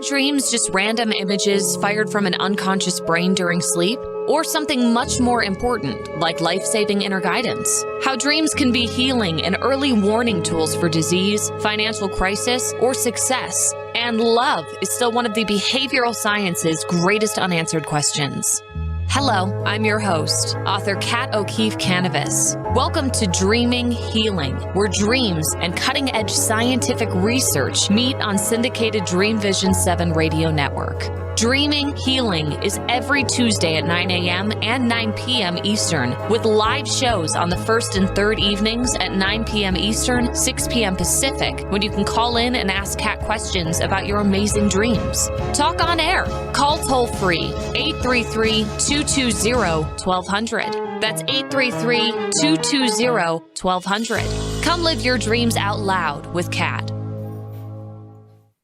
dreams just random images fired from an unconscious brain during sleep? Or something much more important, like life-saving inner guidance? How dreams can be healing and early warning tools for disease, financial crisis, or success. And love is still one of the behavioral science's greatest unanswered questions. Hello, I'm your host, author Kat O'Keefe Kanavos. Welcome to Dreaming Healing, where dreams and cutting-edge scientific research meet on syndicated Dream Vision 7 radio network. Dreaming Healing is every Tuesday at 9 a.m. and 9 p.m. Eastern, with live shows on the first and third evenings at 9 p.m. Eastern, 6 p.m. Pacific, when you can call in and ask Kat questions about your amazing dreams. Talk on air. Call toll-free 833-220-1200. That's 833-220-1200. Come live your dreams out loud with Kat.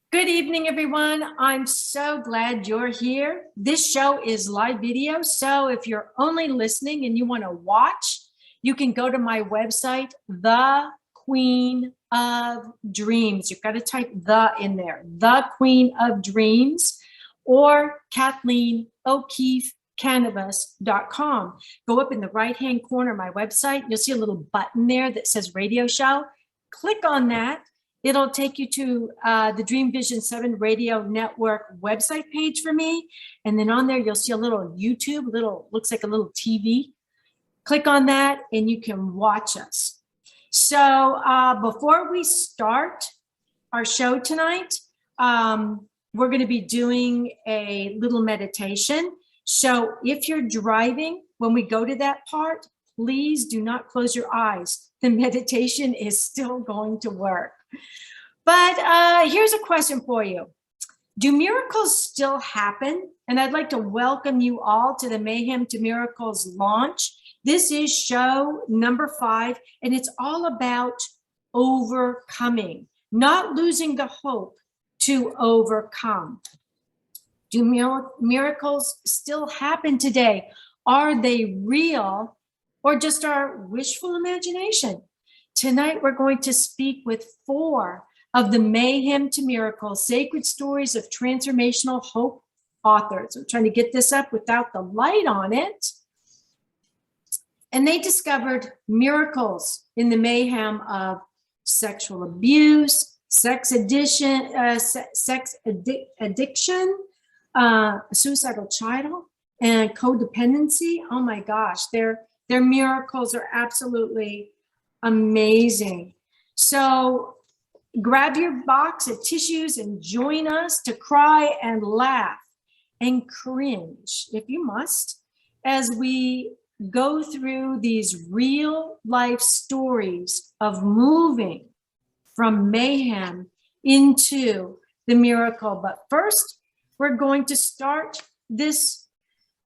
Good evening, everyone. I'm so glad you're here. This show is live video, so if you're only listening and you want to watch, you can go to my website, The Queen of Dreams. You've got to type "the" in there, The Queen of Dreams, or KathleenO'KeefeCanavos.com. Go up in the right-hand corner of my website. You'll see a little button there that says Radio Show. Click on that. It'll take you to the Dream Vision 7 Radio Network website page for me. And then on there, you'll see a little YouTube, looks like a little TV. Click on that and you can watch us. So before we start our show tonight, we're going to be doing a little meditation. So if you're driving, when we go to that part, please do not close your eyes. The meditation is still going to work. But here's a question for you. Do miracles still happen? And I'd like to welcome you all to the Mayhem to Miracles launch. This is show number 5, and it's all about overcoming, not losing the hope to overcome. Do miracles still happen today? Are they real or just our wishful imagination? Tonight, we're going to speak with 4 of the Mayhem to Miracles Sacred Stories of Transformational Hope authors. I'm trying to get this up without the light on it. And they discovered miracles in the mayhem of sexual abuse, sex addiction, suicidal child, and codependency. Oh my gosh, their miracles are absolutely amazing. So grab your box of tissues and join us to cry and laugh and cringe, if you must, as we go through these real life stories of moving from mayhem into the miracle. But first, we're going to start this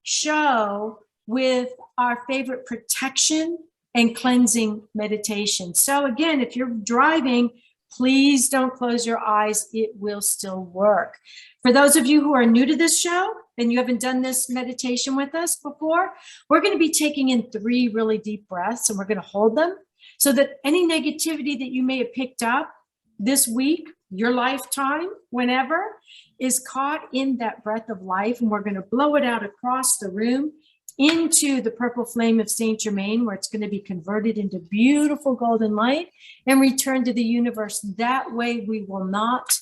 show with our favorite protection and cleansing meditation. So again, if you're driving, please don't close your eyes. It will still work. For those of you who are new to this show and you haven't done this meditation with us before, we're going to be taking in 3 really deep breaths, and we're going to hold them so that any negativity that you may have picked up this week, your lifetime, whenever, is caught in that breath of life. And we're going to blow it out across the room into the purple flame of Saint Germain, where it's going to be converted into beautiful golden light and return to the universe. That way we will not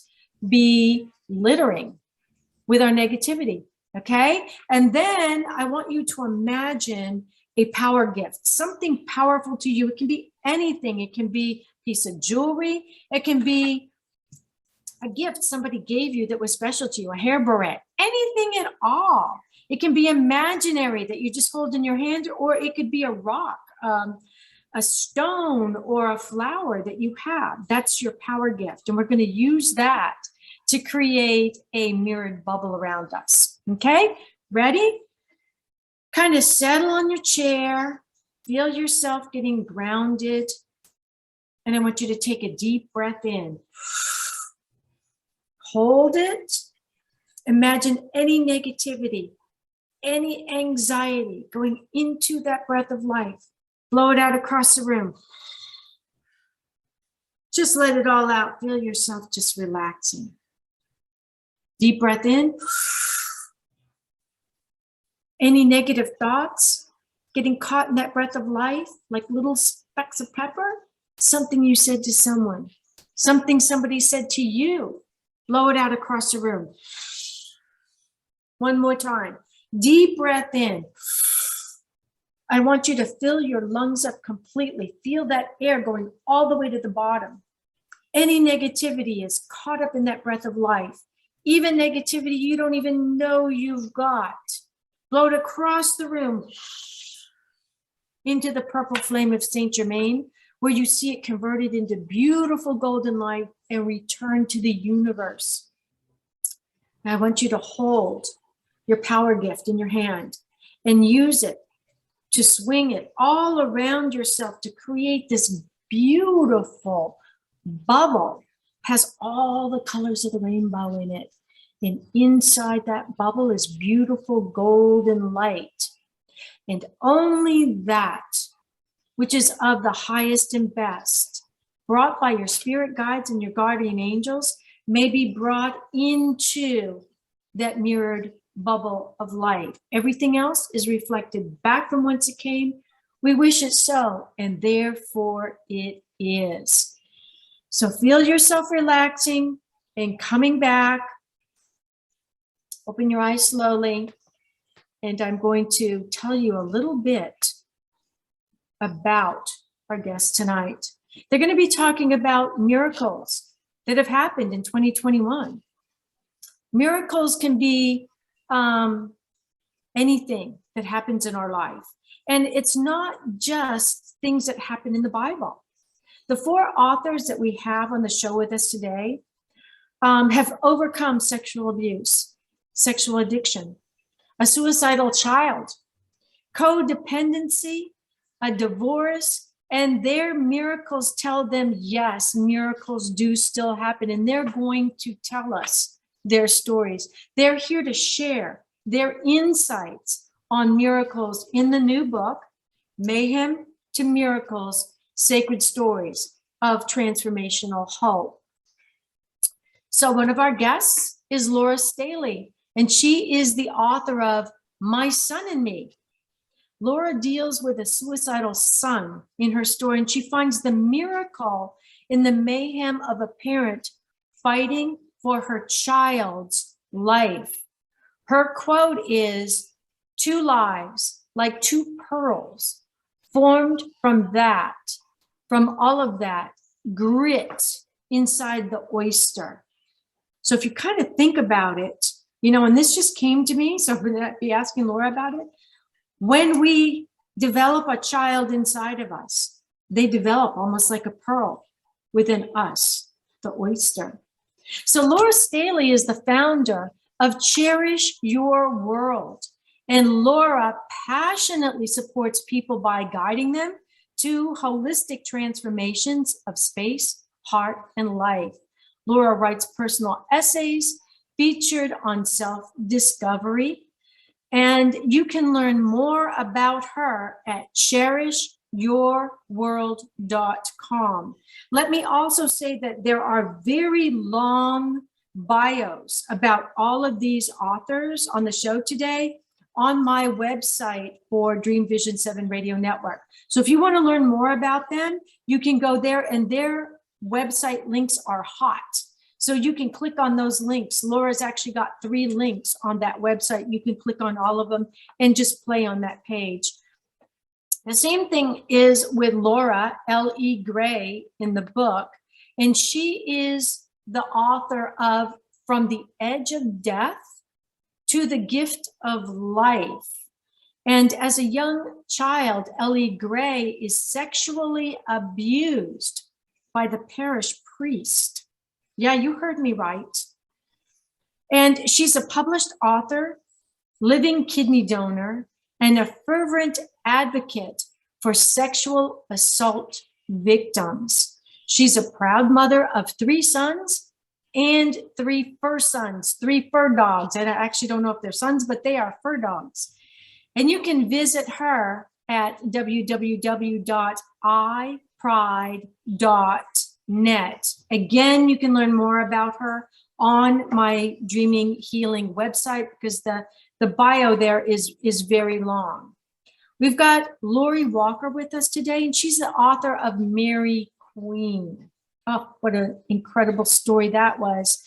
be littering with our negativity, okay? And then I want you to imagine a power gift, something powerful to you. It can be anything. It can be a piece of jewelry. It can be a gift somebody gave you that was special to you, a hair barrette, anything at all. It can be imaginary that you just hold in your hand, or it could be a rock, a stone, or a flower that you have. That's your power gift. And we're going to use that to create a mirrored bubble around us. Okay, ready? Kind of settle on your chair. Feel yourself getting grounded. And I want you to take a deep breath in. Hold it. Imagine any negativity, any anxiety going into that breath of life. Blow it out across the room. Just let it all out. Feel yourself just relaxing. Deep breath in. Any negative thoughts getting caught in that breath of life, like little specks of pepper? Something you said to someone, something somebody said to you. Blow it out across the room. One more time. Deep breath in. I want you to fill your lungs up completely. Feel that air going all the way to the bottom. Any negativity is caught up in that breath of life. Even negativity you don't even know you've got. Blow it across the room into the purple flame of Saint Germain, where you see it converted into beautiful golden light and return to the universe. And I want you to hold your power gift in your hand and use it to swing it all around yourself to create this beautiful bubble. Has all the colors of the rainbow in it. And inside that bubble is beautiful golden light. And only that, which is of the highest and best, brought by your spirit guides and your guardian angels, may be brought into that mirrored bubble of light. Everything else is reflected back from whence it came. We wish it so, and therefore it is. So feel yourself relaxing and coming back. Open your eyes slowly, and I'm going to tell you a little bit about our guest tonight. They're going to be talking about miracles that have happened in 2021. Miracles can be anything that happens in our life. And it's not just things that happen in the Bible. The 4 authors that we have on the show with us today have overcome sexual abuse, sexual addiction, a suicidal child, codependency, a divorce, and their miracles tell them, yes, miracles do still happen, and they're going to tell us their stories. They're here to share their insights on miracles in the new book, Mayhem to Miracles, Sacred Stories of Transformational Hope. So one of our guests is Laura Staley, and she is the author of My Son and Me. Laura deals with a suicidal son in her story, and she finds the miracle in the mayhem of a parent fighting for her child's life. Her quote is, 2 lives, like 2 pearls, formed from that, from all of that grit inside the oyster. So if you kind of think about it, you know, and this just came to me, so I'm going to be asking Laura about it. When we develop a child inside of us, they develop almost like a pearl within us, the oyster. So Laura Staley is the founder of Cherish Your World. And Laura passionately supports people by guiding them to holistic transformations of space, heart, and life. Laura writes personal essays featured on self-discovery. And you can learn more about her at cherishyourworld.com. Let me also say that there are very long bios about all of these authors on the show today on my website for Dream Vision 7 Radio Network. So if you want to learn more about them, you can go there, and their website links are hot. So you can click on those links. Laura's actually got 3 links on that website. You can click on all of them and just play on that page. The same thing is with Laura L.E. Gray in the book, and she is the author of From the Edge of Death to the Gift of Life. And as a young child, Ellie Gray is sexually abused by the parish priest. Yeah, you heard me right. And she's a published author, living kidney donor, and a fervent advocate for sexual assault victims. She's a proud mother of 3 sons and 3 fur sons, 3 fur dogs. And I actually don't know if they're sons, but they are fur dogs. And you can visit her at www.ipride.net. Again, you can learn more about her on my Dreaming Healing website because the bio there is very long. We've got Lori Walker with us today, and she's the author of Mary Queen. Oh, what an incredible story that was.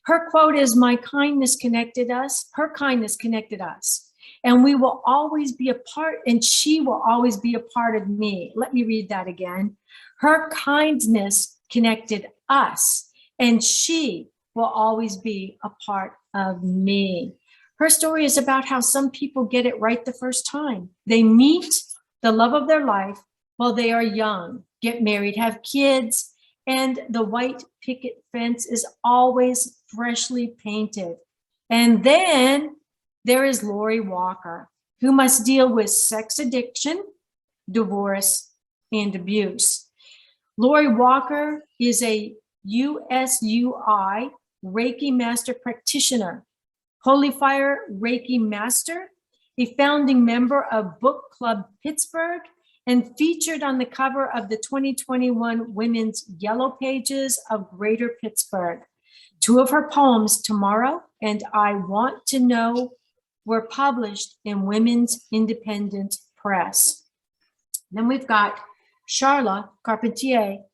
Her quote is, "My kindness connected us, her kindness connected us, and we will always be a part, and she will always be a part of me." Let me read that again. Her kindness connected us, and she will always be a part of me. Her story is about how some people get it right the first time. They meet the love of their life while they are young, get married, have kids, and the white picket fence is always freshly painted. And then there is Lori Walker, who must deal with sex addiction, divorce, and abuse. Lori Walker is a USUI Reiki Master Practitioner, Holy Fire Reiki Master, a founding member of Book Club Pittsburgh, and featured on the cover of the 2021 Women's Yellow Pages of Greater Pittsburgh. Two of her poems, Tomorrow and I Want to Know, were published in Women's Independent Press. Then we've got Charla Carpentier.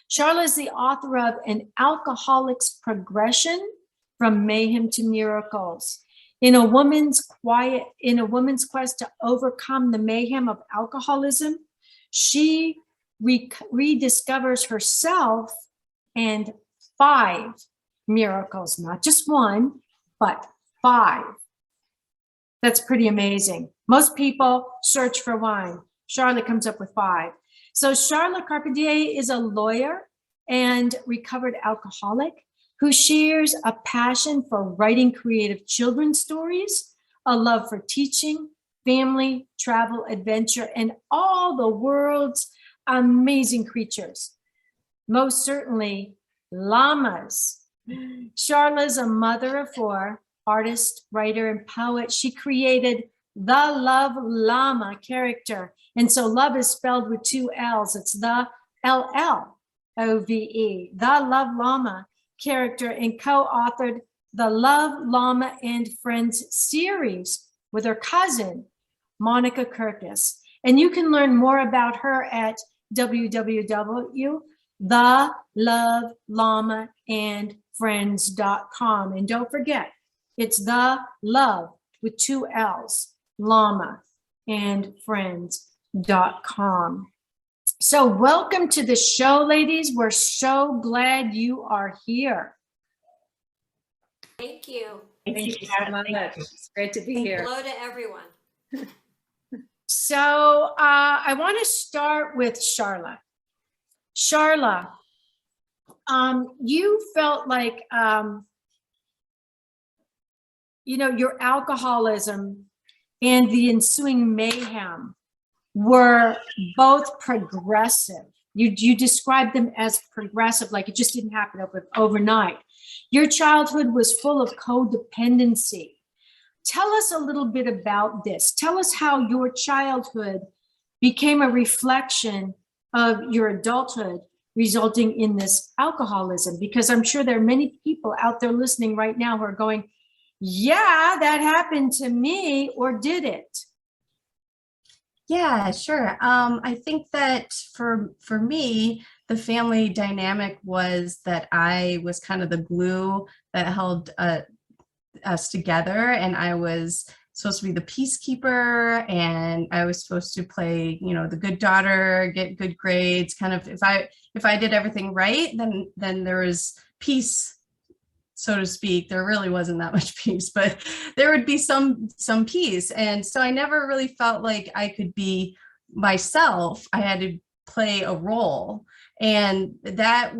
Charla is the author of An Alcoholic's Progression from Mayhem to Miracles. In a woman's quest to overcome the mayhem of alcoholism, she rediscovers herself and 5 miracles, not just one, but 5. That's pretty amazing. Most people search for one. Charlotte comes up with 5. So Charlotte Carpentier is a lawyer and recovered alcoholic who shares a passion for writing creative children's stories, a love for teaching, family, travel, adventure, and all the world's amazing creatures. Most certainly, llamas. Charla's a mother of 4, artist, writer, and poet. She created the Love Llama character. And so love is spelled with 2 L's. It's the LLOVE, the Love Llama character, and co-authored the Love Llama and Friends series with her cousin, Monica Kirkus. And you can learn more about her at www.thelovellamanandfriends.com. And don't forget, it's the love with 2 L's, llama and friends.com. So welcome to the show, ladies. We're so glad you are here. Thank you. Thank you so much. It's great to be here. Hello to everyone. So I want to start with Charla. Charla, you felt like, your alcoholism and the ensuing mayhem were both progressive. You described them as progressive, like it just didn't happen overnight. Your childhood was full of codependency. Tell us a little bit about this. Tell us how your childhood became a reflection of your adulthood, resulting in this alcoholism, because I'm sure there are many people out there listening right now who are going, yeah, that happened to me, or did it? Yeah, sure. I think that for me, the family dynamic was that I was kind of the glue that held us together, and I was supposed to be the peacekeeper, and I was supposed to play, the good daughter, get good grades. Kind of, if I did everything right, then there was peace, so to speak. There really wasn't that much peace, but there would be some peace. And so I never really felt like I could be myself. I had to play a role. And that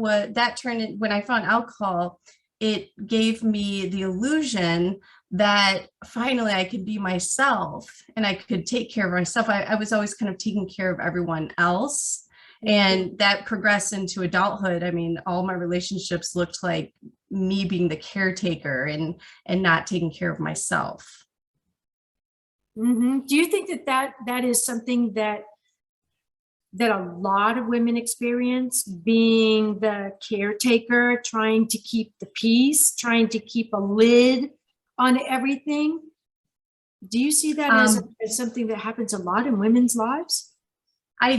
turned in, when I found alcohol, it gave me the illusion that finally I could be myself and I could take care of myself. I was always kind of taking care of everyone else. And that progressed into adulthood. I mean, all my relationships looked like me being the caretaker and not taking care of myself. Mm-hmm. Do you think that is something that that a lot of women experience, being the caretaker, trying to keep the peace, trying to keep a lid on everything. Do you see that as something that happens a lot in women's lives?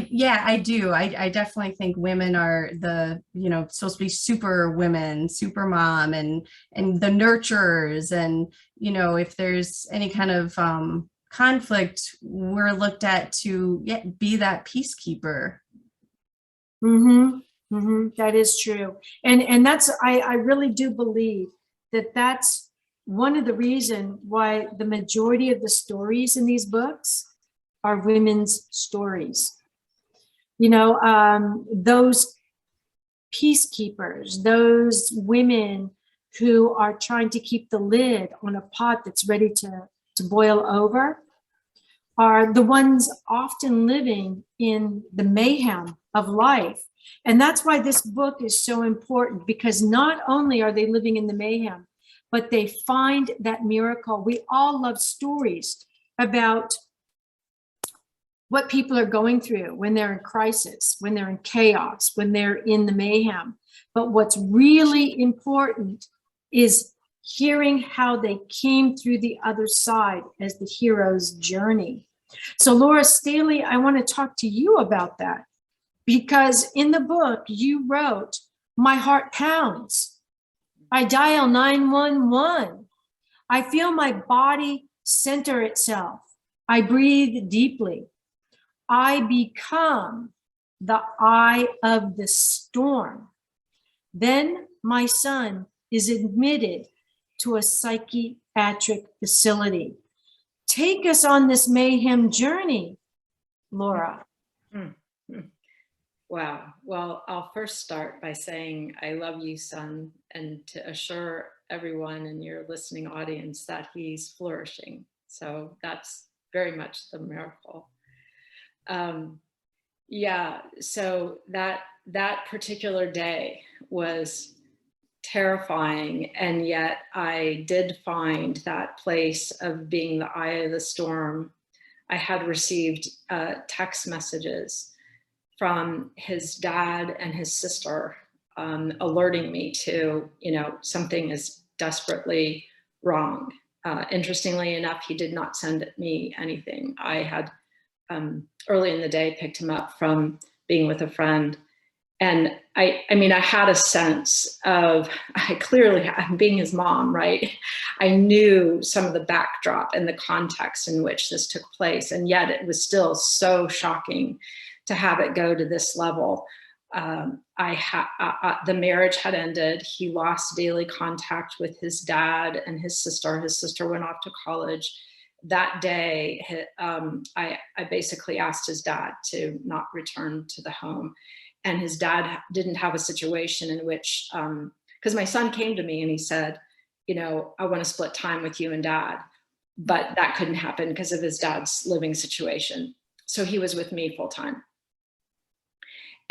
Yeah, I do. I definitely think women are the, supposed to be super women, super mom, and the nurturers. And, if there's any kind of conflict, we're looked at to be that peacekeeper. That is true. And that's, I really do believe that that's one of the reasons why the majority of the stories in these books are women's stories. Those peacekeepers, those women who are trying to keep the lid on a pot that's ready to boil over, are the ones often living in the mayhem of life. And that's why this book is so important, because not only are they living in the mayhem, but they find that miracle. We all love stories about what people are going through when they're in crisis, when they're in chaos, when they're in the mayhem. But what's really important is hearing how they came through the other side as the hero's journey. So Laura Staley, I want to talk to you about that, because in the book you wrote, "My heart pounds. I dial 911. I feel my body center itself. I breathe deeply. I become the eye of the storm. Then my son is admitted to a psychiatric facility." Take us on this mayhem journey, Laura. Wow. Well, I'll first start by saying I love you, son, and to assure everyone in your listening audience that he's flourishing. So that's very much the miracle. So that particular day was terrifying, and yet I did find that place of being the eye of the storm. I had received text messages from his dad and his sister alerting me to, something is desperately wrong. Interestingly enough, he did not send me anything. I had early in the day picked him up from being with a friend. And I had a sense of, being his mom, right? I knew some of the backdrop and the context in which this took place. And yet it was still so shocking to have it go to this level. The marriage had ended. He lost daily contact with his dad and his sister. His sister went off to college. That day, I basically asked his dad to not return to the home. And his dad didn't have a situation in which, because my son came to me and he said, I want to split time with you and dad, but that couldn't happen because of his dad's living situation. So he was with me full time.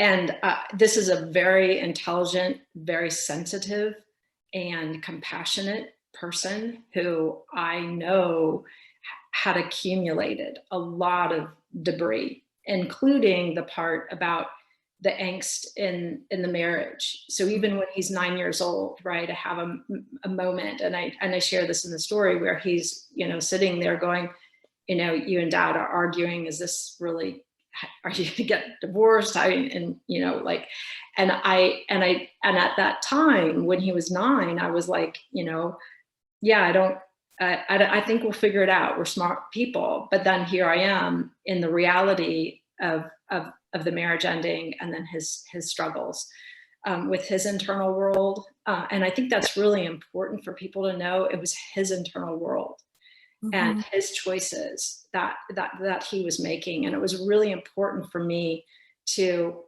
And this is a very intelligent, very sensitive and compassionate person who I know had accumulated a lot of debris, including the part about the angst in the marriage. So even when he's 9 years old, right, I have a moment, and I share this in the story, where he's, sitting there going, you and dad are arguing, is this really, are you gonna get divorced? And at that time when he was 9, I was like, I think we'll figure it out. We're smart people. But then here I am in the reality of the marriage ending, and then his struggles with his internal world. And I think that's really important for people to know. It was his internal world and his choices that he was making. And it was really important for me to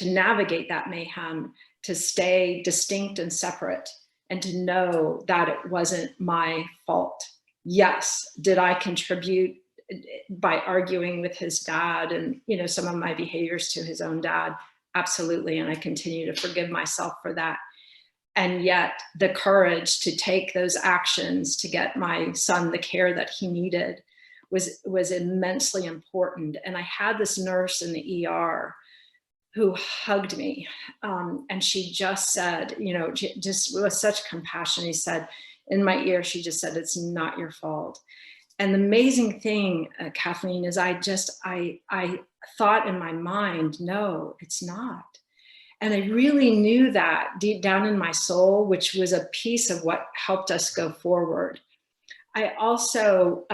navigate that mayhem, to stay distinct and separate, and to know that it wasn't my fault. Yes, did I contribute by arguing with his dad and, some of my behaviors to his own dad? Absolutely. And I continue to forgive myself for that. And yet the courage to take those actions to get my son the care that he needed was immensely important. And I had this nurse in the ER who hugged me. And she just said, just with such compassion, he said in my ear, she just said, "It's not your fault." And the amazing thing, Kathleen, is I thought in my mind, no, it's not. And I really knew that deep down in my soul, which was a piece of what helped us go forward. I also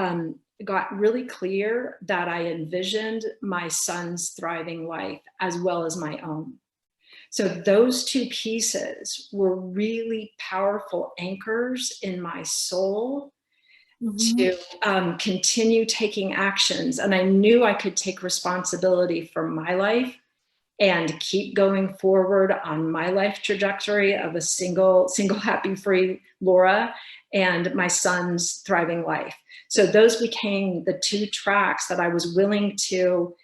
got really clear that I envisioned my son's thriving life as well as my own. So those two pieces were really powerful anchors in my soul to continue taking actions. And I knew I could take responsibility for my life and keep going forward on my life trajectory of a single happy, free Laura and my son's thriving life. So those became the two tracks that I was willing to,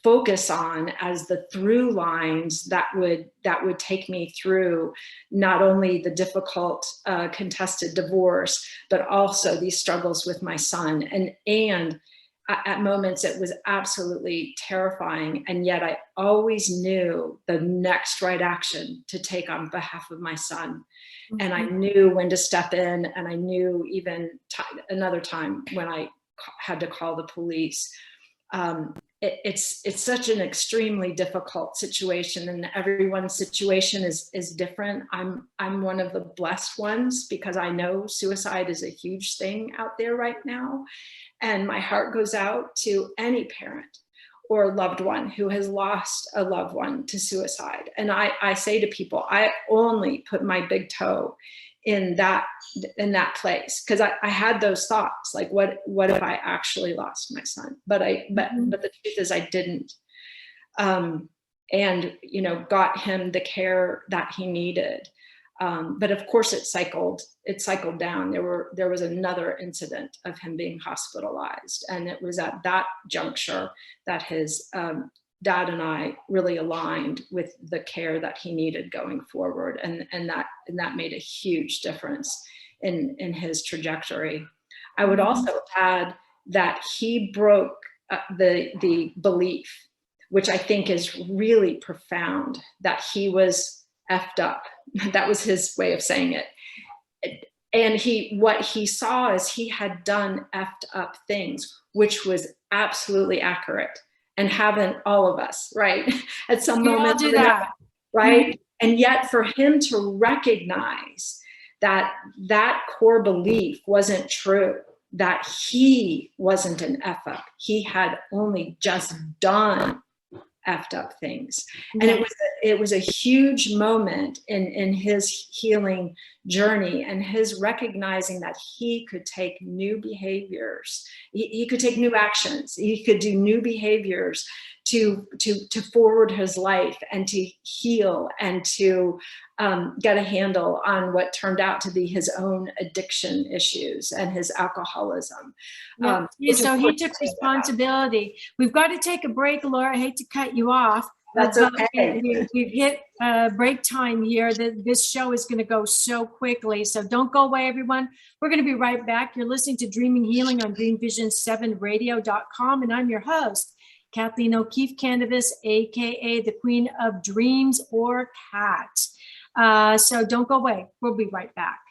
focus on as the through lines that would take me through not only the difficult contested divorce, but also these struggles with my son. And at moments it was absolutely terrifying. And yet I always knew the next right action to take on behalf of my son. Mm-hmm. And I knew when to step in, and I knew even another time when I had to call the police. It's such an extremely difficult situation, and everyone's situation is different. I'm one of the blessed ones because I know suicide is a huge thing out there right now. And my heart goes out to any parent or loved one who has lost a loved one to suicide. And I say to people, I only put my big toe in that place, because I had those thoughts, like what if I actually lost my son? But the truth is I didn't. And got him the care that he needed. But of course it cycled down. There was another incident of him being hospitalized, and it was at that juncture that his dad and I really aligned with the care that he needed going forward, and that made a huge difference in his trajectory. I would also add that he broke the belief, which I think is really profound, that he was effed up. That was his way of saying it. And what he saw is he had done effed up things, which was absolutely accurate. And haven't all of us, right? At some moment, do that, right? Mm-hmm. And yet for him to recognize that core belief wasn't true, that he wasn't an F up, he had only just done effed up things. And it was a huge moment in his healing journey, and his recognizing that he could take new behaviors, he could take new actions, he could do new behaviors to forward his life and to heal and to get a handle on what turned out to be his own addiction issues and his alcoholism. So he took responsibility. We've got to take a break, Laura. I hate to cut you off. That's okay. We've hit break time here. This show is going to go so quickly. So don't go away, everyone. We're going to be right back. You're listening to Dreaming Healing on DreamVision7radio.com. And I'm your host, Kathleen O'Keefe Kanavos, aka the Queen of Dreams, or Kat. So don't go away. We'll be right back.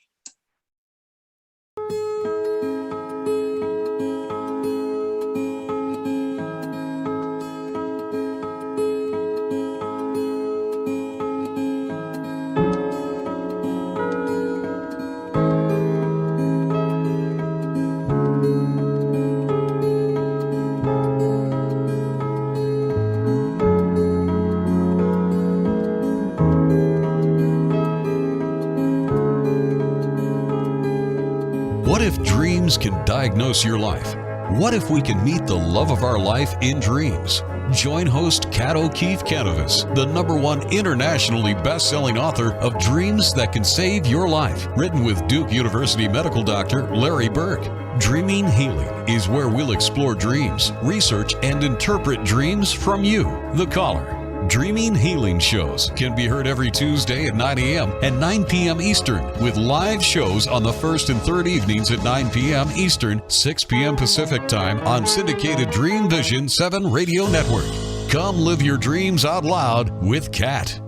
What if dreams can diagnose your life? What if we can meet the love of our life in dreams? Join host Kat O'Keefe Kanavos, the #1 internationally best-selling author of Dreams That Can Save Your Life, written with Duke University medical doctor Larry Burke. Dreaming Healing is where we'll explore dreams, research, and interpret dreams from you, the caller. Dreaming Healing Shows can be heard every Tuesday at 9 a.m. and 9 p.m. Eastern, with live shows on the first and third evenings at 9 p.m. Eastern, 6 p.m. Pacific Time on syndicated Dream Vision 7 Radio Network. Come live your dreams out loud with Kat.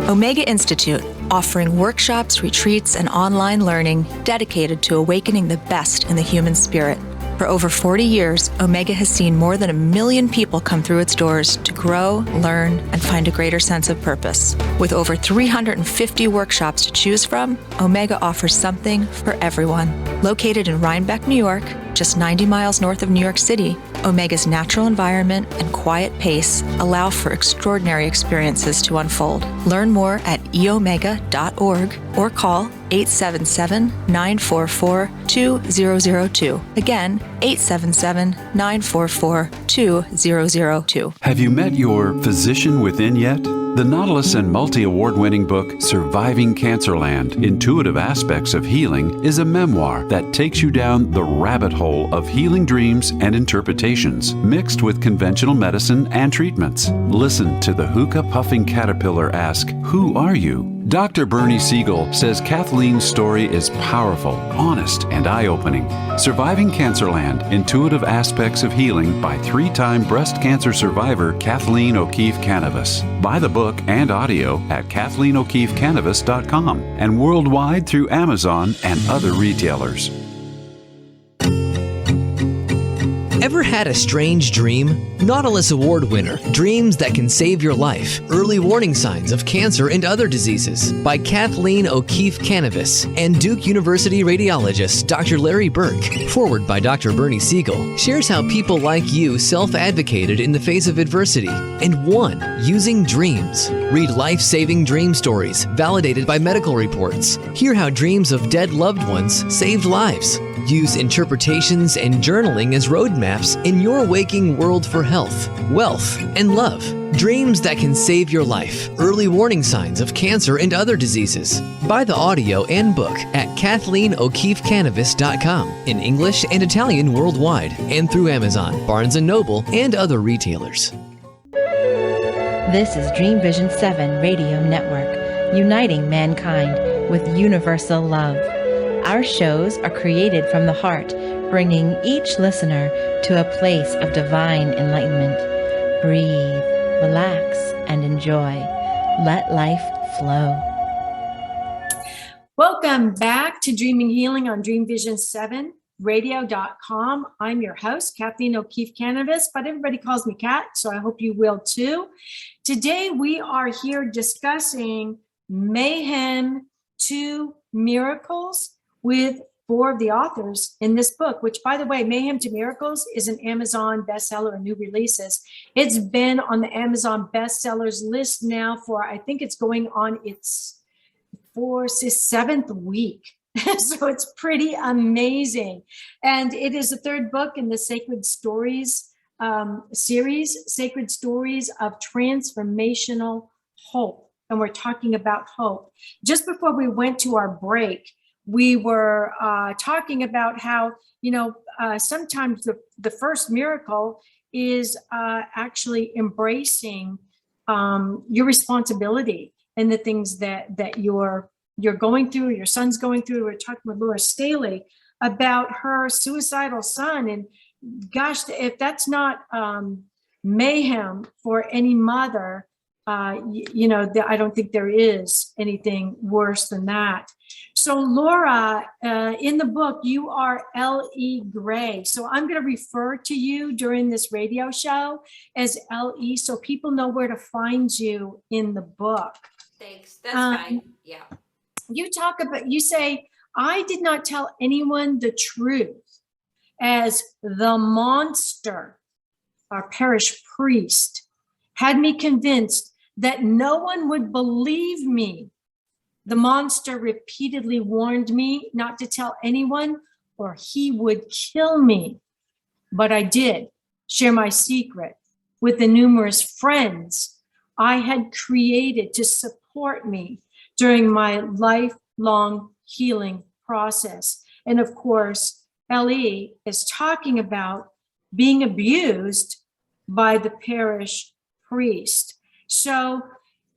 Omega Institute, offering workshops, retreats, and online learning dedicated to awakening the best in the human spirit. For over 40 years, Omega has seen more than 1 million people come through its doors to grow, learn, and find a greater sense of purpose. With over 350 workshops to choose from, Omega offers something for everyone. Located in Rhinebeck, New York, just 90 miles north of New York City, Omega's natural environment and quiet pace allow for extraordinary experiences to unfold. Learn more at eomega.org or call 877-944-2002. Again, 877-944-2002. Have you met your physician within yet? The Nautilus and multi-award-winning book, Surviving Cancerland: Intuitive Aspects of Healing, is a memoir that takes you down the rabbit hole of healing dreams and interpretations, mixed with conventional medicine and treatments. Listen to the hookah-puffing caterpillar ask, "Who are you?" Dr. Bernie Siegel says Kathleen's story is powerful, honest, and eye-opening. Surviving Cancerland: Intuitive Aspects of Healing by 3-time breast cancer survivor Kathleen O'Keefe Kanavos. Buy the book and audio at KathleenO'KeefeKanavos.com and worldwide through Amazon and other retailers. Ever had a strange dream? Nautilus Award winner, Dreams That Can Save Your Life, Early Warning Signs of Cancer and Other Diseases by Kathleen O'Keefe Kanavos and Duke University radiologist Dr. Larry Burke. Forward by Dr. Bernie Siegel, shares how people like you self-advocated in the face of adversity and won using dreams. Read life-saving dream stories validated by medical reports. Hear how dreams of dead loved ones saved lives. Use interpretations and journaling as roadmaps in your waking world for health, wealth, and love. Dreams That Can Save Your Life, Early Warning Signs of Cancer and Other Diseases. Buy the audio and book at KathleenO'KeefeKanavos.com in English and Italian worldwide and through Amazon, Barnes & Noble, and other retailers. This is Dream Vision 7 Radio Network, uniting mankind with universal love. Our shows are created from the heart, bringing each listener to a place of divine enlightenment. Breathe, relax, and enjoy. Let life flow. Welcome back to Dreaming Healing on Dream Vision 7 Radio.com. I'm your host, Kathleen O'Keefe Kanavos, but everybody calls me Kat, so I hope you will too. Today we are here discussing Mayhem 2 Miracles with 4 of the authors in this book, which, by the way, Mayhem to Miracles is an Amazon bestseller and new releases. It's been on the Amazon bestsellers list now for, I think it's going on its 7th week. So it's pretty amazing. And it is the 3rd book in the Sacred Stories series, Sacred Stories of Transformational Hope. And we're talking about hope. Just before we went to our break, we were talking about how, sometimes the first miracle is actually embracing your responsibility and the things that you're going through, your son's going through. We were talking with Laura Staley about her suicidal son. And gosh, if that's not mayhem for any mother, I don't think there is anything worse than that. So Laura, in the book, you are L.E. Gray. So I'm going to refer to you during this radio show as L.E. so people know where to find you in the book. Thanks. That's fine. Yeah. You say, I did not tell anyone the truth as the monster, our parish priest, had me convinced that no one would believe me. The monster repeatedly warned me not to tell anyone or he would kill me. But I did share my secret with the numerous friends I had created to support me during my lifelong healing process. And of course, L.E. is talking about being abused by the parish priest. So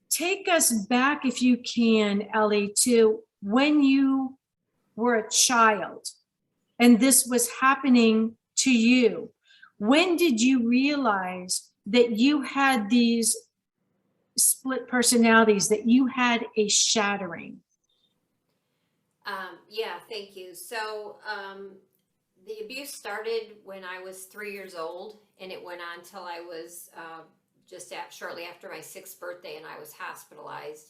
take us back, if you can, Ellie, to when you were a child and this was happening to you. When did you realize that you had these split personalities, that you had a shattering? Yeah, thank you. So the abuse started when I was 3 years old, and it went on till I was shortly after my 6th birthday, and I was hospitalized.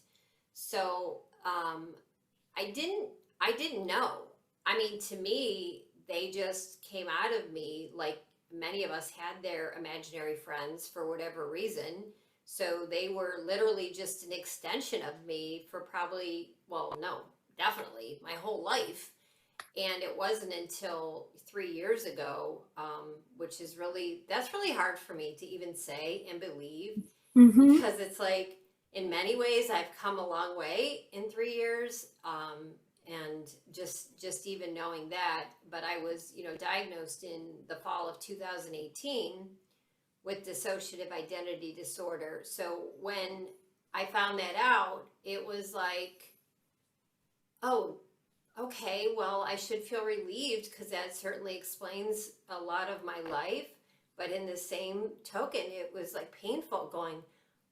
So I didn't know. I mean, to me, they just came out of me like many of us had their imaginary friends for whatever reason. So they were literally just an extension of me for probably, well, no, definitely my whole life. And it wasn't until 3 years ago, which is that's really hard for me to even say and believe, Mm-hmm. because it's like, in many ways, I've come a long way in 3 years. And just even knowing that, but I was, diagnosed in the fall of 2018 with dissociative identity disorder. So when I found that out, it was like, oh, okay, well, I should feel relieved because that certainly explains a lot of my life. But in the same token, it was like painful going,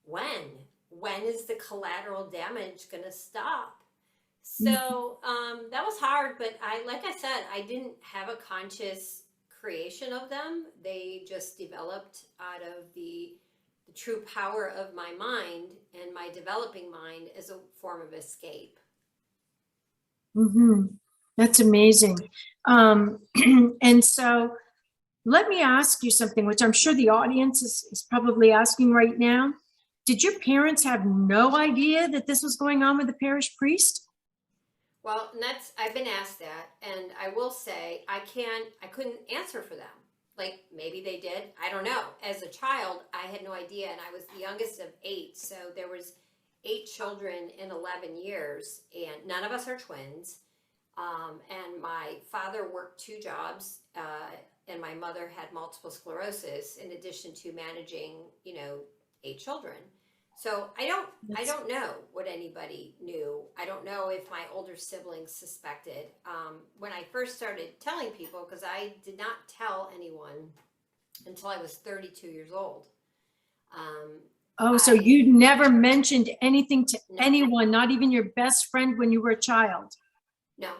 when is the collateral damage going to stop? So that was hard, but like I said, I didn't have a conscious creation of them. They just developed out of the true power of my mind and my developing mind as a form of escape. Mm-hmm. That's amazing. And so let me ask you something, which I'm sure the audience is probably asking right now. Did your parents have no idea that this was going on with the parish priest? Well, I've been asked that, and I will say I couldn't answer for them. Like, maybe they did, I don't know. As a child, I had no idea, and I was the youngest of 8, so there was 8 children in 11 years, and none of us are twins. And my father worked 2 jobs, and my mother had multiple sclerosis in addition to managing, 8 children. So I don't know what anybody knew. I don't know if my older siblings suspected. When I first started telling people, because I did not tell anyone until I was 32 years old. So you never mentioned anything to anyone, not even your best friend when you were a child? No.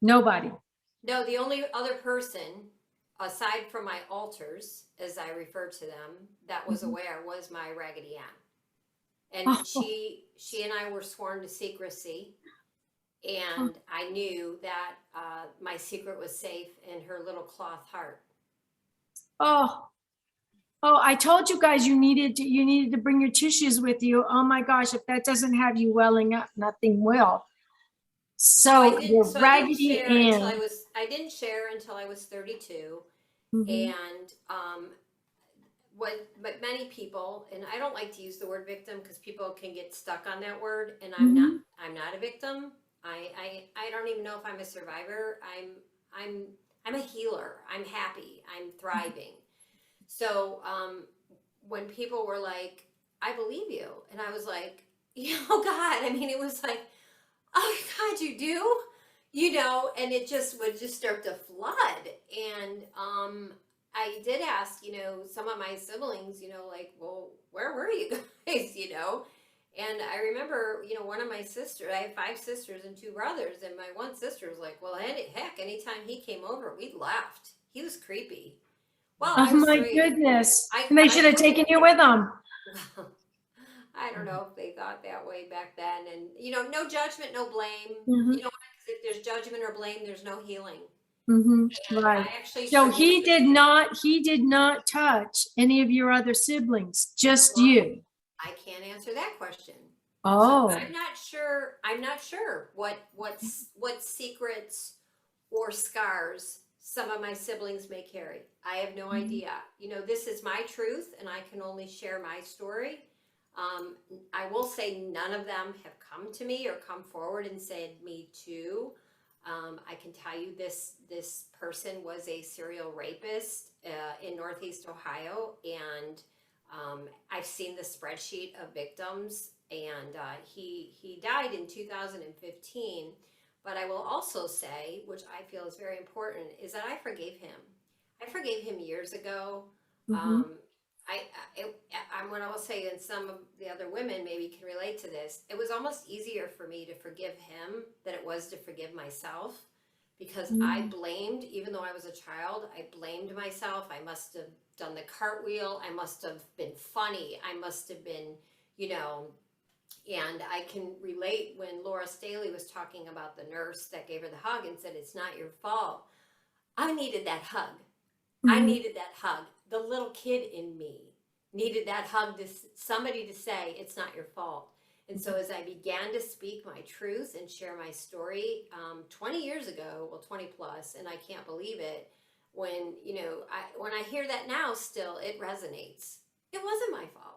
Nobody? No, the only other person, aside from my alters, as I refer to them, that was aware was my Raggedy Ann. And she and I were sworn to secrecy, and I knew that my secret was safe in her little cloth heart. Oh, I told you guys you needed to bring your tissues with you. Oh my gosh, if that doesn't have you welling up, nothing will. So your Raggedy Ann. I didn't share until I was 32, Mm-hmm. and but many people, and I don't like to use the word victim because people can get stuck on that word, and I'm not a victim. I don't even know if I'm a survivor. I'm a healer. I'm happy. I'm thriving. So when people were like, I believe you, and I was like, oh God, I mean, it was like, oh God, you do, and it just would just start to flood. And I did ask, some of my siblings, like, well, where were you guys, And I remember, one of my sisters, I have 5 sisters and 2 brothers, and my one sister was like, well, heck, anytime he came over, we left. He was creepy. Well, Oh my goodness. And they should have taken you with them. I don't know if they thought that way back then. And, no judgment, no blame. Mm-hmm. Because if there's judgment or blame, there's no healing. Mm-hmm. Right. So he did not touch any of your other siblings, just you. I can't answer that question. Oh. So I'm not sure what secrets or scars some of my siblings may carry. I have no idea. This is my truth, and I can only share my story. I will say none of them have come to me or come forward and said, me too. I can tell you this person was a serial rapist in Northeast Ohio, and I've seen the spreadsheet of victims, and he died in 2015. But I will also say, which I feel is very important, is that I forgave him. I forgave him years ago. I'm what I will say, and some of the other women maybe can relate to this. It was almost easier for me to forgive him than it was to forgive myself, because I blamed, even though I was a child, I blamed myself. I must have done the cartwheel. I must have been funny. I must have been, and I can relate when Laura Staley was talking about the nurse that gave her the hug and said, "It's not your fault." I needed that hug. I needed that hug. The little kid in me needed that hug, somebody to say, "It's not your fault." And so as I began to speak my truth and share my story 20 years ago, well, 20 plus, and I can't believe it, when I hear that now still, it resonates. It wasn't my fault.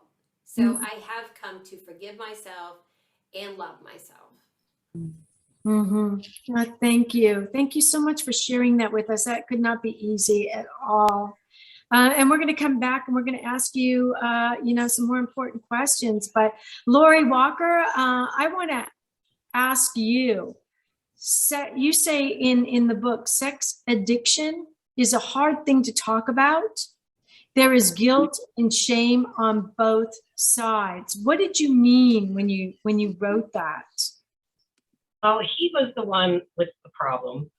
So I have come to forgive myself and love myself. Thank you. Thank you so much for sharing that with us. That could not be easy at all. And we're going to come back and we're going to ask you, some more important questions. But Lori Walker, I want to ask you. You say in the book, sex addiction is a hard thing to talk about. There is guilt and shame on both sides. What did you mean when you wrote that? Oh, he was the one with the problem,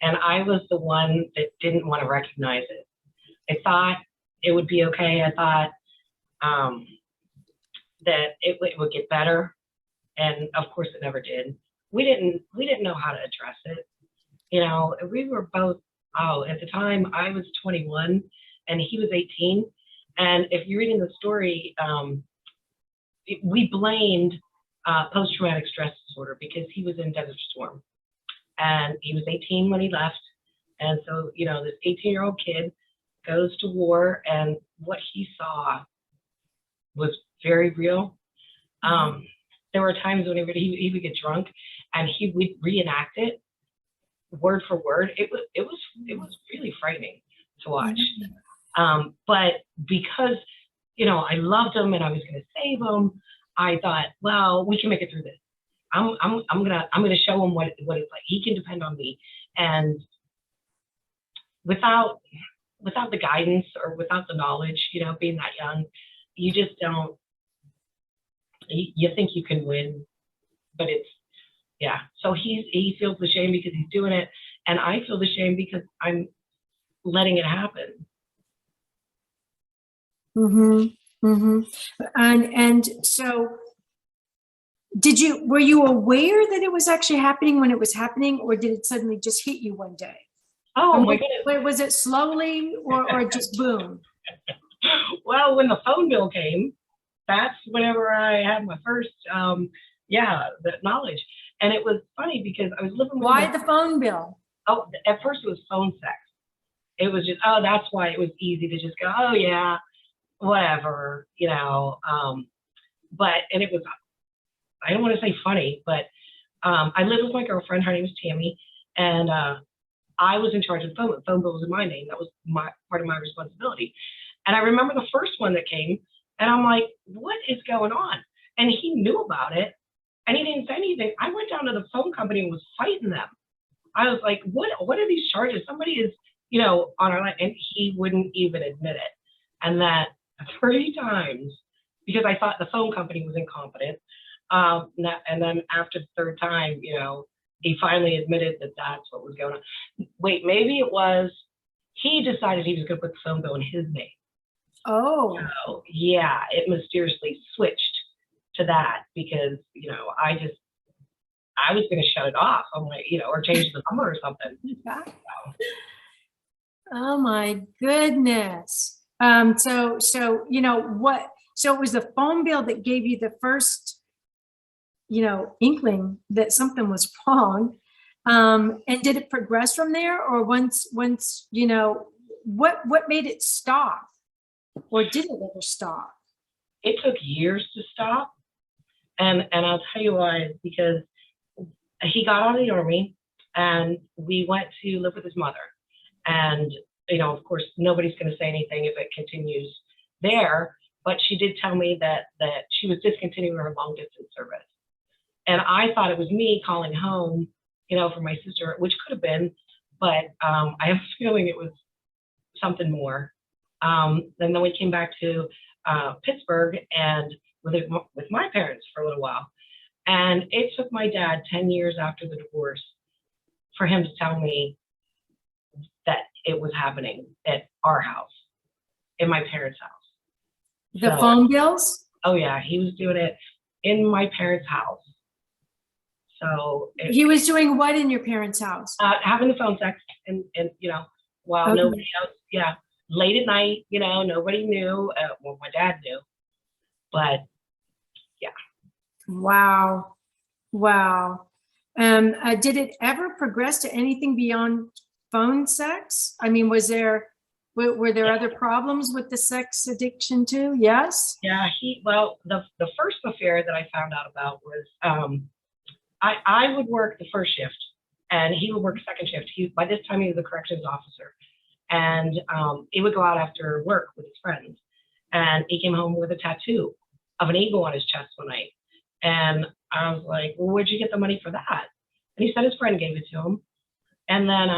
and I was the one that didn't want to recognize it. I thought it would be okay. I thought that it would get better, and of course, it never did. We didn't know how to address it. We were both. At the time, I was 21 and he was 18. And if you're reading the story, we blamed post-traumatic stress disorder because he was in Desert Storm, and he was 18 when he left. And so, this 18-year-old kid goes to war, and what he saw was very real. There were times when he would get drunk and he would reenact it word for word. It was really frightening to watch. But because, I loved him and I was going to save him, I thought, well, we can make it through this. I'm gonna show him what it's like. He can depend on me. And without the guidance or without the knowledge, being that young, you just don't. You think you can win, but yeah. So he feels the shame because he's doing it, and I feel the shame because I'm letting it happen. And so were you aware that it was actually happening when it was happening, or did it suddenly just hit you one day? Oh my goodness. Was it slowly or just boom? Well, when the phone bill came, that's whenever I had my first, the knowledge. And it was funny because I was living with Why the phone bill? Oh, at first it was phone sex. It was just, that's why it was easy to just go, oh yeah, whatever, and it was, I don't want to say funny, but I lived with my girlfriend. Her name was Tammy, and I was in charge of the phone. The phone bill was in my name. That was part of my responsibility. And I remember the first one that came, and I'm like, what is going on? And he knew about it, and he didn't say anything. I went down to the phone company and was fighting them. I was like, what are these charges? Somebody is, on our line, and he wouldn't even admit it. And that 3 times, because I thought the phone company was incompetent. And then after the 3rd time, he finally admitted that that's what was going on. Wait, maybe it was, he decided he was going to put the phone bill in his name. Oh. So, yeah, it mysteriously switched to that because, I was going to shut it off. I'm like, or change the number or something. Oh my goodness. So it was the phone bill that gave you the first, inkling that something was wrong. And did it progress from there, or once, what made it stop, or did it ever stop? It took years to stop. And I'll tell you why, because he got out of the Army and we went to live with his mother. And, of course, nobody's going to say anything if it continues there. but she did tell me that she was discontinuing her long distance service. And I thought it was me calling home, for my sister, which could have been, but I have a feeling it was something more. And then we came back to Pittsburgh and with my parents for a little while. And it took my dad 10 years after the divorce for him to tell me that it was happening at our house, in my parents' house. The phone bills? Oh yeah, he was doing it in my parents' house. So He was doing what in your parents' house? Having the phone sex and while Okay. nobody else, late at night, nobody knew. Well, my dad knew, but yeah. Wow. Did it ever progress to anything beyond phone sex? I mean, were there other problems with the sex addiction too? Yes. Yeah. The first affair that I found out about was, I would work the first shift and he would work second shift. By this time he was a corrections officer, and he would go out after work with his friends, and he came home with a tattoo of an eagle on his chest one night. And I was like, well, where'd you get the money for that? And he said his friend gave it to him. And then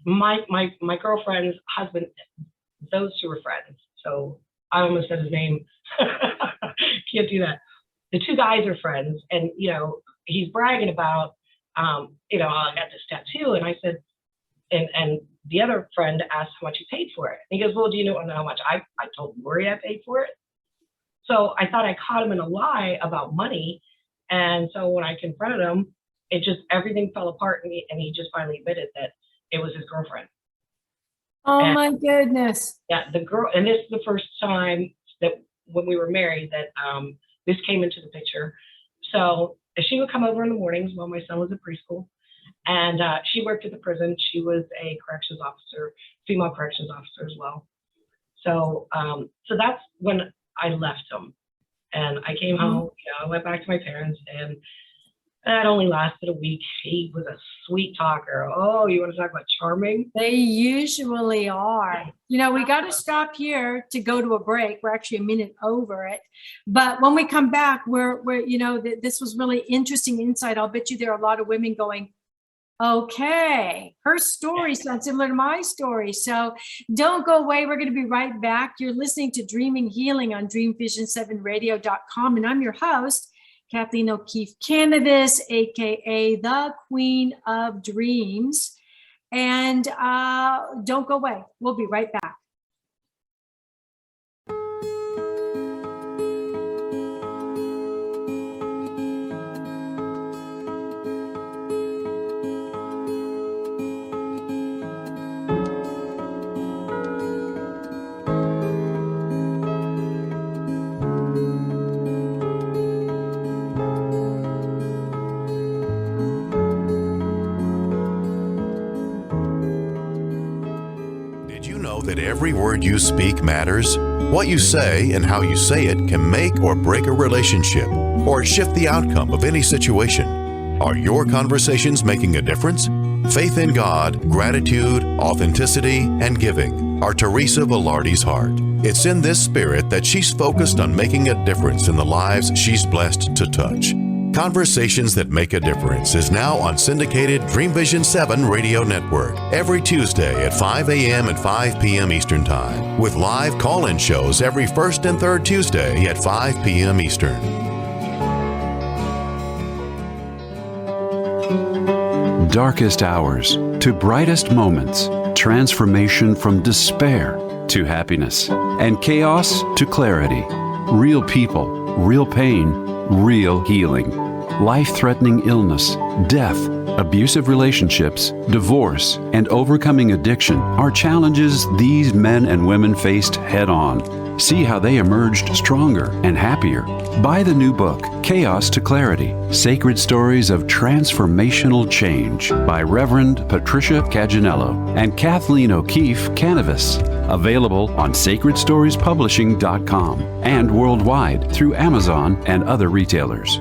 my girlfriend's husband, those two were friends. So I almost said his name. Can't do that. The two guys are friends, and he's bragging about I got this tattoo, and I said, and the other friend asked how much he paid for it. And he goes, well, do you know how much I told Lori I paid for it? So I thought I caught him in a lie about money, and so when I confronted him, everything fell apart, and he just finally admitted that it was his girlfriend. Oh my goodness. Yeah, the girl, and this is the first time that when we were married that this came into the picture. So she would come over in the mornings while my son was at preschool, and she worked at the prison. She was a corrections officer, female corrections officer as well. So so that's when I left him, and I came home. I went back to my parents, and that only lasted a week. He was a sweet talker. Oh, you want to talk about charming? They usually are. We got to stop here to go to a break. We're actually a minute over it. But when we come back, we're this was really interesting insight. I'll bet you there are a lot of women going, okay, her story sounds similar to my story. So don't go away. We're going to be right back. You're listening to Dreaming Healing on dreamvision7radio.com. And I'm your host, Kathleen O'Keefe Kanavos, aka the Queen of Dreams. And don't go away. We'll be right back. That every word you speak matters. What you say and how you say it can make or break a relationship or shift the outcome of any situation. Are your conversations making a difference? Faith in God, gratitude, authenticity, and giving are Teresa Velarde's heart. It's in this spirit that she's focused on making a difference in the lives she's blessed to touch. Conversations That Make a Difference is now on syndicated Dream Vision 7 radio network every Tuesday at 5 a.m. and 5 p.m. Eastern Time, with live call-in shows every first and third Tuesday at 5 p.m. Eastern. Darkest hours to brightest moments, transformation from despair to happiness, and chaos to clarity. Real people, real pain, real healing. Life-threatening illness, death, abusive relationships, divorce, and overcoming addiction are challenges these men and women faced head-on. See how they emerged stronger and happier. Buy the new book, Chaos to Clarity, Sacred Stories of Transformational Change by Reverend Patricia Caginello and Kathleen O'Keefe Kanavos. Available on sacredstoriespublishing.com and worldwide through Amazon and other retailers.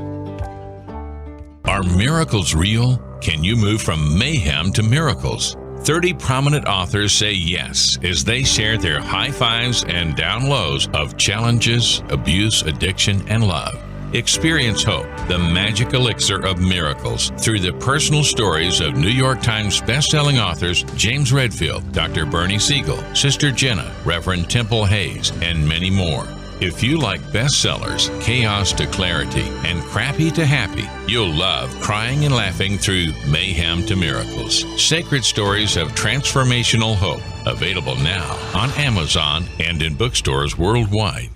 Are miracles real? Can you move from mayhem to miracles? 30 prominent authors say yes as they share their high fives and down lows of challenges, abuse, addiction, and love. Experience hope, the magic elixir of miracles, through the personal stories of New York Times bestselling authors James Redfield, Dr. Bernie Siegel, Sister Jenna, Reverend Temple Hayes, and many more. If you like bestsellers, chaos to clarity, and crappy to happy, you'll love crying and laughing through Mayhem to Miracles. Sacred Stories of Transformational Hope. Available now on Amazon and in bookstores worldwide.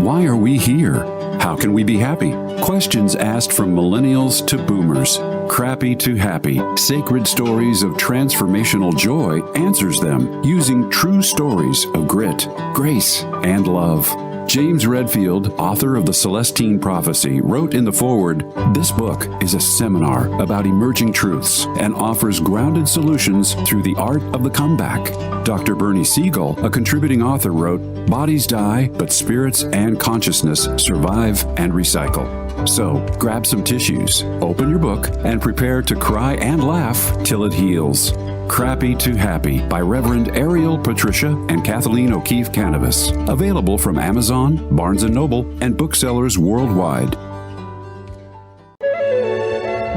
Why are we here? How can we be happy? Questions asked from millennials to boomers. Crappy to happy. Sacred Stories of Transformational Joy answers them using true stories of grit, grace, and love. James Redfield, author of The Celestine Prophecy, wrote in the foreword, "This book is a seminar about emerging truths and offers grounded solutions through the art of the comeback." Dr. Bernie Siegel, a contributing author, wrote, "Bodies die, but spirits and consciousness survive and recycle." So, grab some tissues, open your book, and prepare to cry and laugh till it heals. Crappy to Happy by Reverend Ariel Patricia and Kathleen O'Keefe Kanavos. Available from Amazon, Barnes & Noble, and booksellers worldwide.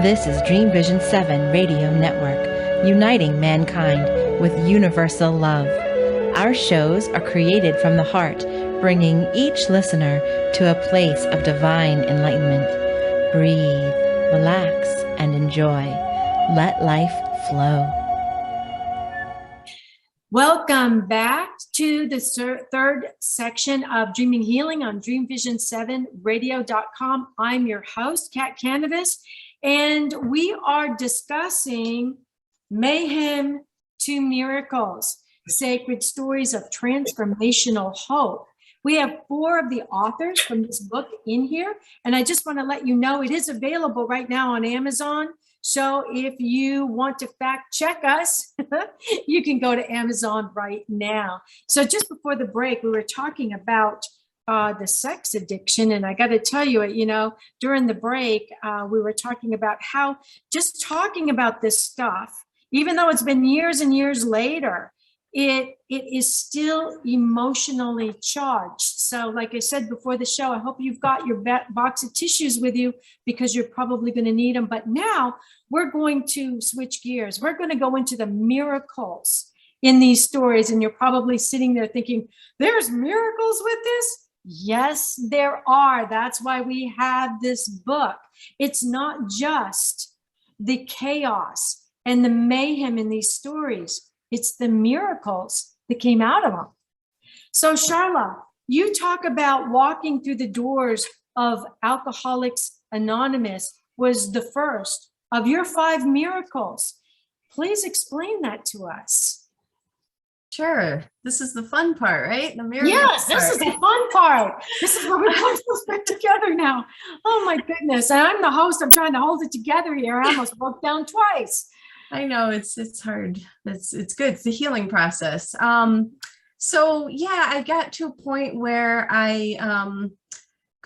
This is Dream Vision 7 Radio Network, uniting mankind with universal love. Our shows are created from the heart, bringing each listener to a place of divine enlightenment. Breathe, relax, and enjoy. Let life flow. Welcome back to the third section of Dreaming Healing on dreamvision7radio.com. I'm your host, Kat Kanavos, and we are discussing Mayhem to Miracles, Sacred Stories of Transformational Hope. We have 4 of the authors from this book in here, and I just want to let you know it is available right now on Amazon. So if you want to fact check us, you can go to Amazon right now. So just before the break, we were talking about the sex addiction. And I got to tell you, during the break, we were talking about how just talking about this stuff, even though it's been years and years later, it is still emotionally charged. So like I said before the show, I hope you've got your box of tissues with you because you're probably going to need them. But now we're going to switch gears. We're going to go into the miracles in these stories. And you're probably sitting there thinking, there's miracles with this? Yes, there are. That's why we have this book. It's not just the chaos and the mayhem in these stories. It's the miracles that came out of them. So, Charla, you talk about walking through the doors of Alcoholics Anonymous was the first of your 5 miracles. Please explain that to us. Sure. This is the fun part, right? The miracles. Yes, this is the fun part. This is where we're going to get together now. Oh, my goodness. And I'm the host. I'm trying to hold it together here. I almost broke down twice. I know it's hard. It's good. It's the healing process. So yeah, I got to a point where I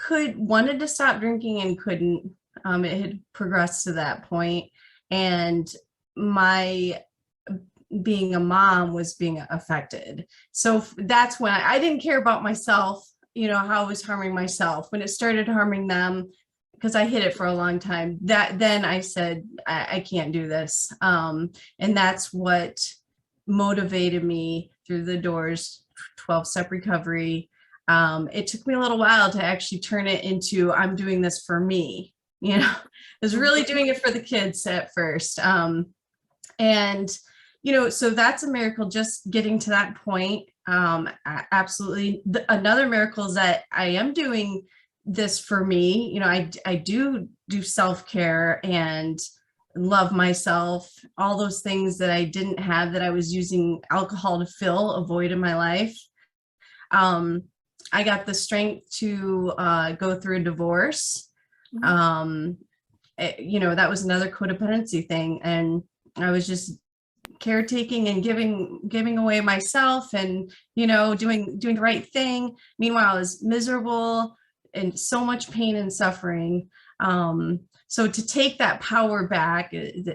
wanted to stop drinking and couldn't. It had progressed to that point, and my being a mom was being affected. So that's when I didn't care about myself, how I was harming myself. When it started harming them, because I hid it for a long time, then I said, I can't do this. And that's what motivated me through the doors, 12-step recovery. It took me a little while to actually turn it into, I'm doing this for me. I was really doing it for the kids at first. And, so that's a miracle, just getting to that point. Absolutely. Another miracle is that I am doing this for me. I do self-care and love myself, all those things that I didn't have, that I was using alcohol to fill a void in my life. I got the strength to go through a divorce. That was another codependency thing. And I was just caretaking and giving away myself and, doing the right thing. Meanwhile, I was miserable, and so much pain and suffering. So to take that power back,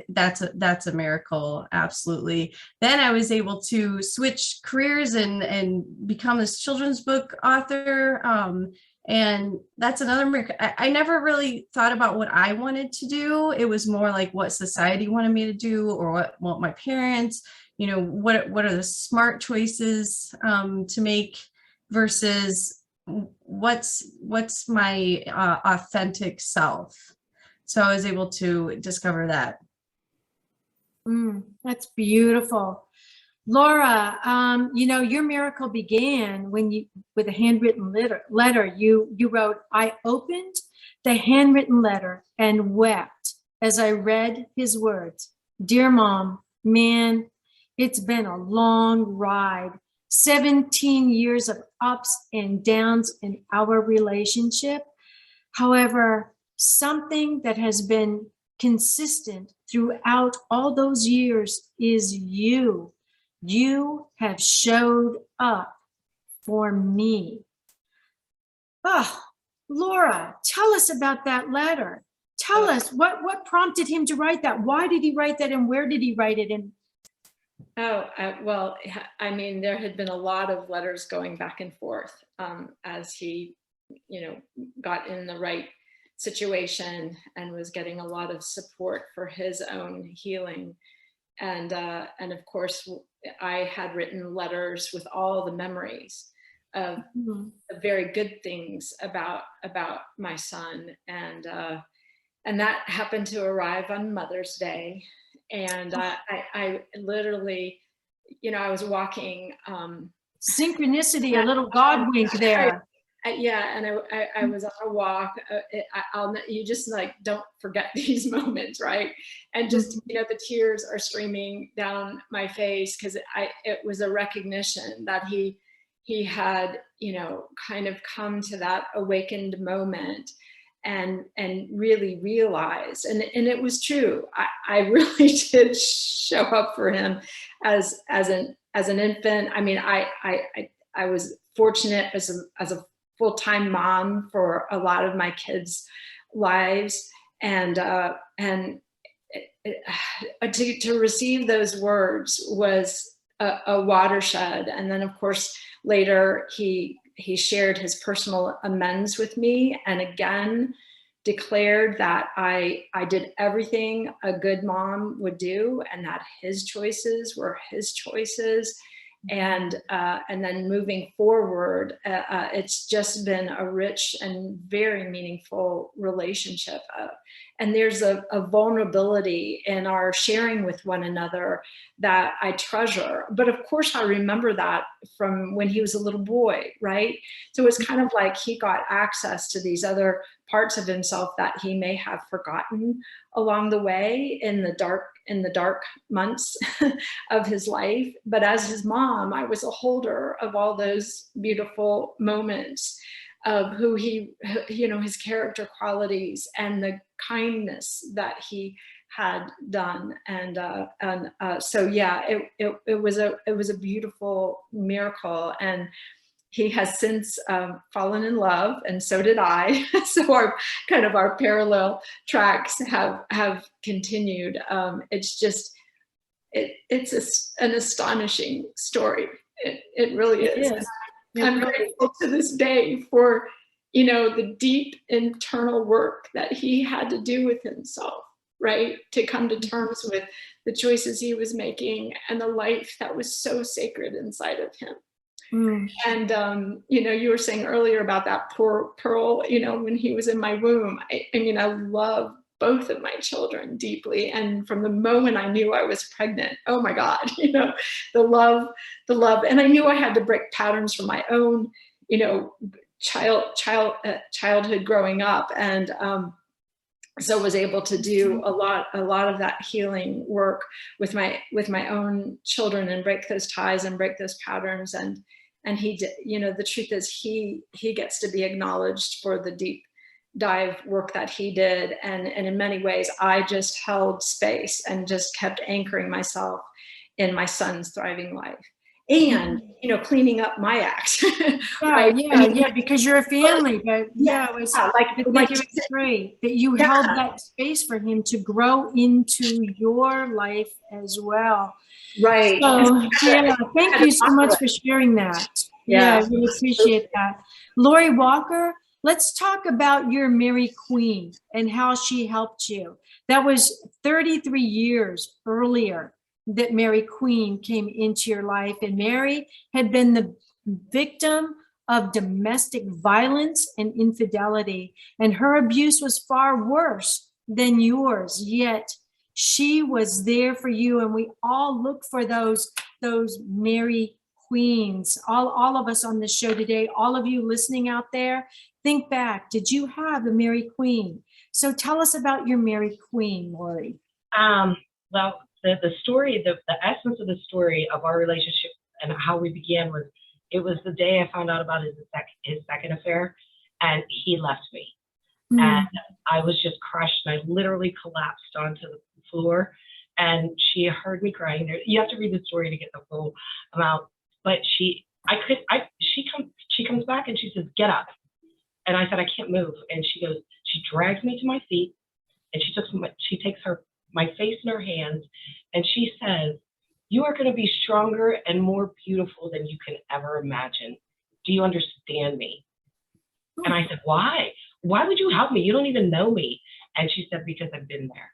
that's a miracle, absolutely. Then I was able to switch careers and become a children's book author. And that's another miracle. I never really thought about what I wanted to do. It was more like what society wanted me to do, or what my parents, what are the smart choices to make versus what's my authentic self. So I was able to discover that. That's beautiful. Laura, your miracle began when with a handwritten letter. You wrote, "I opened the handwritten letter and wept as I read his words. Dear Mom, man, it's been a long ride. 17 years of ups and downs in our relationship. However, something that has been consistent throughout all those years is you. You have showed up for me." Oh, Laura, tell us about that letter. Tell us what prompted him to write that. Why did he write that, and where did he write it? And well, I mean, there had been a lot of letters going back and forth as he, got in the right situation and was getting a lot of support for his own healing. And of course, I had written letters with all the memories of the very good things about my son. And that happened to arrive on Mother's Day. And I literally, I was walking. Synchronicity, a little God wink there. Yeah, and I was on a walk. You just don't forget these moments, right? And just the tears are streaming down my face because it was a recognition that he had kind of come to that awakened moment and really realized, and it was true. I really did show up for him as an infant. I mean, I was fortunate as a full-time mom for a lot of my kids' lives, and to receive those words was a watershed. And then, of course, later he shared his personal amends with me, and again declared that I did everything a good mom would do, and that his choices were his choices. And then moving forward, it's just been a rich and very meaningful relationship. And there's a vulnerability in our sharing with one another that I treasure. But of course, I remember that from when he was a little boy, right? So it's kind of like he got access to these other parts of himself that he may have forgotten along the way in the dark months of his life. But as his mom, I was a holder of all those beautiful moments of who he, his character qualities and the kindness that he had done. And so, yeah, it was a beautiful miracle. And he has since fallen in love, and so did I. So our parallel tracks have continued. It's just, it's an astonishing story. It really is. I'm grateful to this day for, the deep internal work that he had to do with himself, right? To come to terms with the choices he was making and the life that was so sacred inside of him. And, you were saying earlier about that poor Pearl, when he was in my womb. I love both of my children deeply. And from the moment I knew I was pregnant, oh my God, the love. And I knew I had to break patterns from my own, childhood growing up. And so was able to do a lot of that healing work with my own children and break those ties and break those patterns. And he did, the truth is he gets to be acknowledged for the deep dive work that he did. And in many ways, I just held space and just kept anchoring myself in my son's thriving life. and, you know, cleaning up my act. Yeah, Right? yeah, because you're a family, but it was like it was great that you held that space for him to grow into your life as well. Right. So, yeah, thank you so much for sharing that. Yeah, I really appreciate that. Lori Walker, let's talk about your Mary Queen and how she helped you. That was 33 years earlier that Mary Queen came into your life, and Mary had been the victim of domestic violence and infidelity, and her abuse was far worse than yours, yet she was there for you. And we all look for those Mary Queens. All of us on this show today, all of you listening out there, think back, did you have a Mary Queen? So tell us about your Mary Queen, Lori. Well, the story, the essence of the story of our relationship and how we began was, it was the day I found out about his second affair, and he left me. And I was just crushed, and I literally collapsed onto the floor, and she heard me crying. You have to read the story to get the full amount, but she comes back and she says, "Get up." And I said, "I can't move." And she drags me to my feet, and she takes my face in her hands, and she says, "You are going to be stronger and more beautiful than you can ever imagine. Do you understand me?" And I said, "Why? Why would you help me? You don't even know me." And she said, "Because I've been there."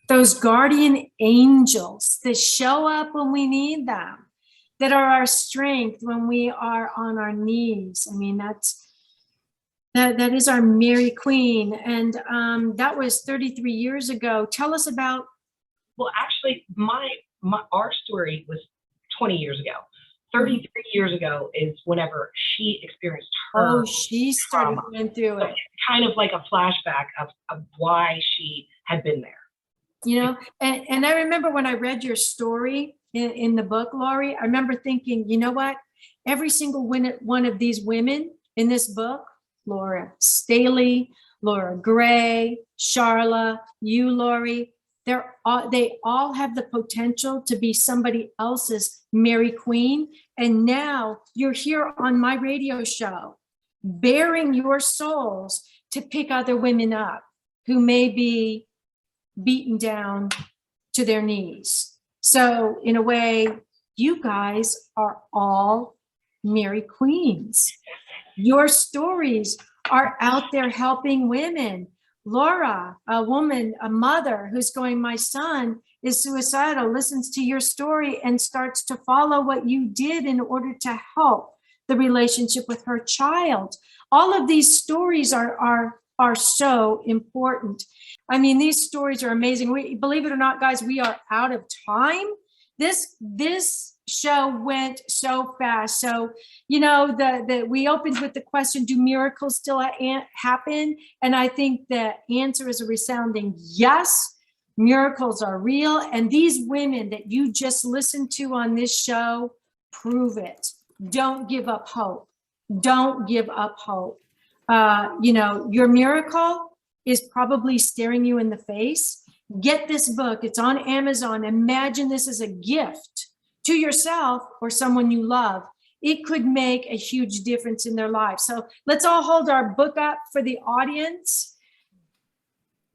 Those guardian angels that show up when we need them, that are our strength when we are on our knees. I mean, that is our Mary Queen. And that was 33 years ago. Tell us about. Well, actually, our story was 20 years ago. 33 years ago is whenever she experienced her. Oh, she started going through it. Kind of like a flashback of why she had been there. You know, and I remember when I read your story in the book, Lori, I remember thinking, you know what? Every single one of these women in this book, Laura Staley, Laura Gray, Charla, you, Lori, they all have the potential to be somebody else's Mary Queen. And now you're here on my radio show, bearing your souls to pick other women up who may be beaten down to their knees. So in a way, you guys are all Mary Queens. Your stories are out there helping women. Laura, a woman, a mother who's going, my son is suicidal, listens to your story and starts to follow what you did in order to help the relationship with her child. All of these stories are so important. I mean, these stories are amazing. Believe it or not, guys, we are out of time. This show went so fast. So, you know, we opened with the question, do miracles still happen? And I think the answer is a resounding yes. Miracles are real. And these women that you just listened to on this show prove it. Don't give up hope. Don't give up hope. You know, your miracle is probably staring you in the face. Get this book. It's on Amazon. Imagine this as a gift to yourself or someone you love. It could make a huge difference in their lives. So let's all hold our book up for the audience.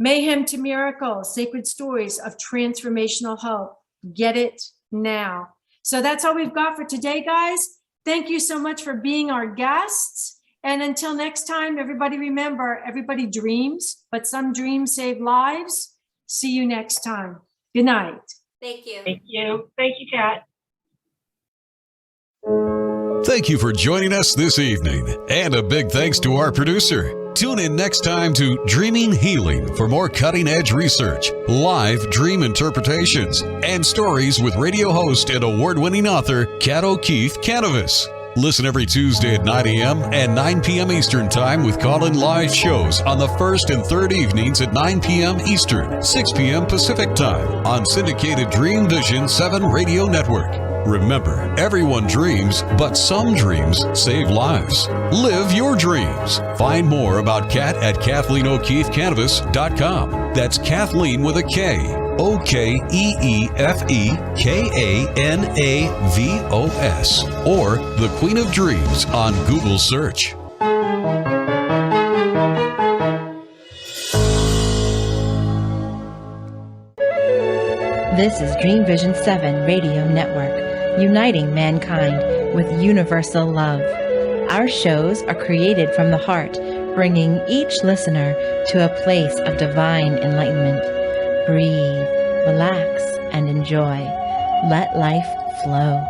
Mayhem to Miracles, Sacred Stories of Transformational Hope. Get it now. So that's all we've got for today, guys. Thank you so much for being our guests. And until next time, everybody remember, everybody dreams, but some dreams save lives. See you next time. Good night. Thank you. Thank you. Thank you, Kat. Thank you for joining us this evening. And a big thanks to our producer. Tune in next time to Dreaming Healing for more cutting-edge research, live dream interpretations, and stories with radio host and award-winning author Kat O'Keefe Kanavos. Listen every Tuesday at 9 a.m. and 9 p.m. Eastern Time with call-in live shows on the first and third evenings at 9 p.m. Eastern, 6 p.m. Pacific Time on syndicated Dream Vision 7 radio network. Remember, everyone dreams, but some dreams save lives. Live your dreams. Find more about Kat at KathleenO'KeefeKanavos.com. That's Kathleen with a K. OKEEFEKANAVOS, or The Queen of Dreams on Google search. This is Dream Vision 7 Radio Network, uniting mankind with universal love. Our shows are created from the heart, bringing each listener to a place of divine enlightenment. Breathe, relax, and enjoy. Let life flow.